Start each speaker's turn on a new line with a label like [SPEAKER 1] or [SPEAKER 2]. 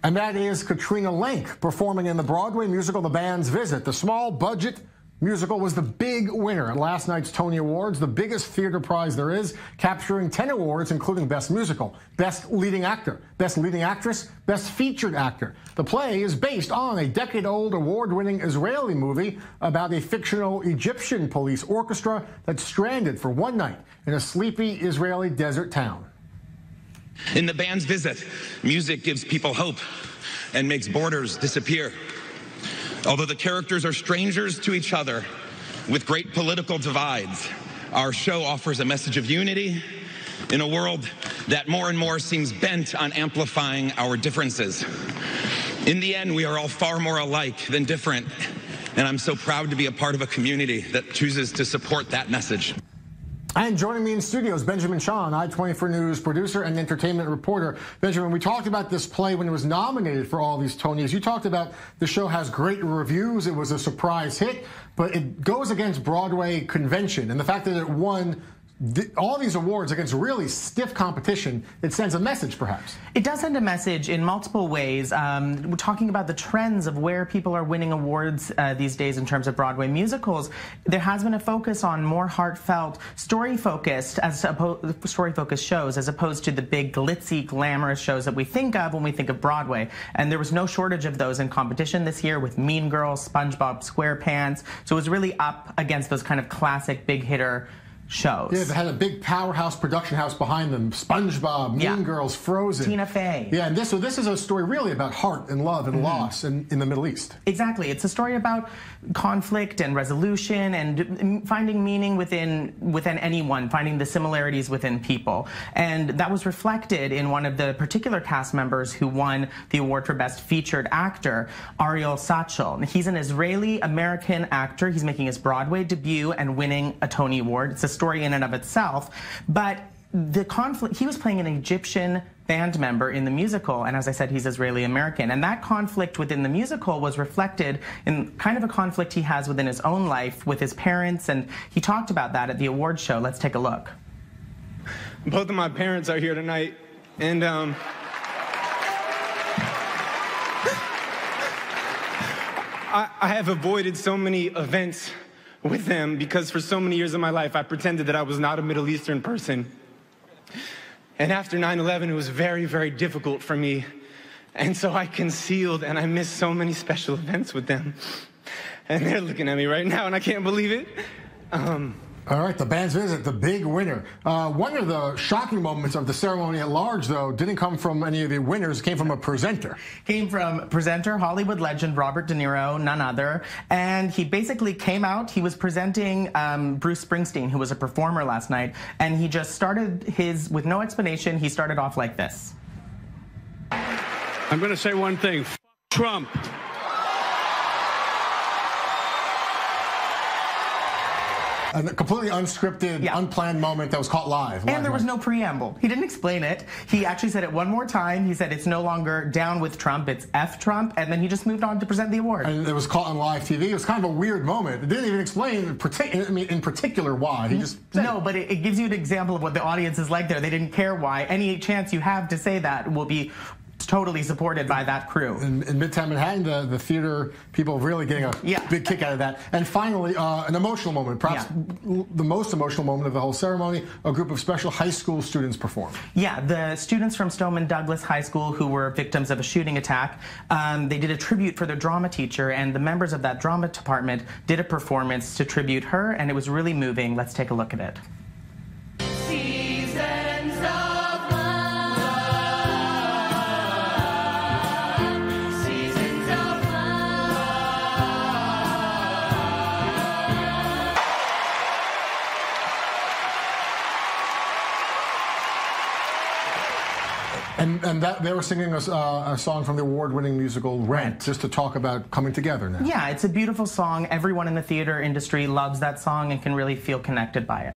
[SPEAKER 1] And that is Katrina Lenk performing in the Broadway musical The Band's Visit. The small budget musical was the big winner at last night's Tony Awards, the biggest theater prize there is, capturing 10 awards, including Best Musical, Best Leading Actor, Best Leading Actress, Best Featured Actor. The play is based on a decade-old award-winning Israeli movie about a fictional Egyptian police orchestra that's stranded for one night in a sleepy Israeli desert town.
[SPEAKER 2] In The Band's Visit, music gives people hope and makes borders disappear. Although the characters are strangers to each other with great political divides, our show offers a message of unity in a world that more and more seems bent on amplifying our differences. In the end, we are all far more alike than different, and I'm so proud to be a part of a community that chooses to support that message.
[SPEAKER 1] And joining me in studio is Benjamin Schaan, I-24 News producer and entertainment reporter. Benjamin, we talked about this play when it was nominated for all these Tonys. You talked about the show has great reviews. It was a surprise hit, but it goes against Broadway convention. And the fact that it won all these awards against really stiff competition, it sends a message, perhaps.
[SPEAKER 3] It does send a message in multiple ways. We're talking about the trends of where people are winning awards these days in terms of Broadway musicals. There has been a focus on more heartfelt, story-focused shows, as opposed to the big, glitzy, glamorous shows that we think of when we think of Broadway. And there was no shortage of those in competition this year with Mean Girls, SpongeBob SquarePants. So it was really up against those kind of classic big hitter shows.
[SPEAKER 1] Yeah, they had a big powerhouse production house behind them. SpongeBob, Mean Girls, Frozen.
[SPEAKER 3] Tina Fey.
[SPEAKER 1] Yeah, and this is a story really about heart and love and loss in the Middle East.
[SPEAKER 3] Exactly. It's a story about conflict and resolution and finding meaning within anyone, finding the similarities within people. And that was reflected in one of the particular cast members who won the award for Best Featured Actor, Ariel Sachel. He's an Israeli-American actor. He's making his Broadway debut and winning a Tony Award. It's a story in and of itself, but the conflict, he was playing an Egyptian band member in the musical, and as I said, he's Israeli-American, and that conflict within the musical was reflected in kind of a conflict he has within his own life with his parents, and he talked about that at the awards show. Let's take a look.
[SPEAKER 4] Both of my parents are here tonight, and I have avoided so many events with them because for so many years of my life I pretended that I was not a Middle Eastern person. And after 9/11 it was very, very difficult for me. And so I concealed, and I missed so many special events with them. And they're looking at me right now and I can't believe it.
[SPEAKER 1] All right, The Band's Visit, the big winner. One of the shocking moments of the ceremony at large, though, didn't come from any of the winners. It came from a presenter.
[SPEAKER 3] Came from presenter, Hollywood legend Robert De Niro, none other. And he basically came out. He was presenting Bruce Springsteen, who was a performer last night. And he just started with no explanation, he started off like this.
[SPEAKER 5] I'm going to say one thing. F Trump.
[SPEAKER 1] A completely unscripted, unplanned moment that was caught live.
[SPEAKER 3] And there was no preamble. He didn't explain it. He actually said it one more time. He said it's no longer down with Trump, it's F Trump, and then he just moved on to present the award.
[SPEAKER 1] And it was caught on live TV. It was kind of a weird moment. It didn't even explain in particular why. He just said
[SPEAKER 3] no, but it gives you an example of what the audience is like there. They didn't care why. Any chance you have to say that will be totally supported by that crew.
[SPEAKER 1] In Midtown Manhattan, the theater people really getting a big kick out of that. And finally, an emotional moment, perhaps the most emotional moment of the whole ceremony, a group of special high school students performed.
[SPEAKER 3] Yeah, the students from Stoneman Douglas High School who were victims of a shooting attack, they did a tribute for their drama teacher, and the members of that drama department did a performance to tribute her, and it was really moving. Let's take a look at it.
[SPEAKER 1] And that they were singing a song from the award-winning musical Rent, just to talk about coming together now.
[SPEAKER 3] Yeah, it's a beautiful song. Everyone in the theater industry loves that song and can really feel connected by it.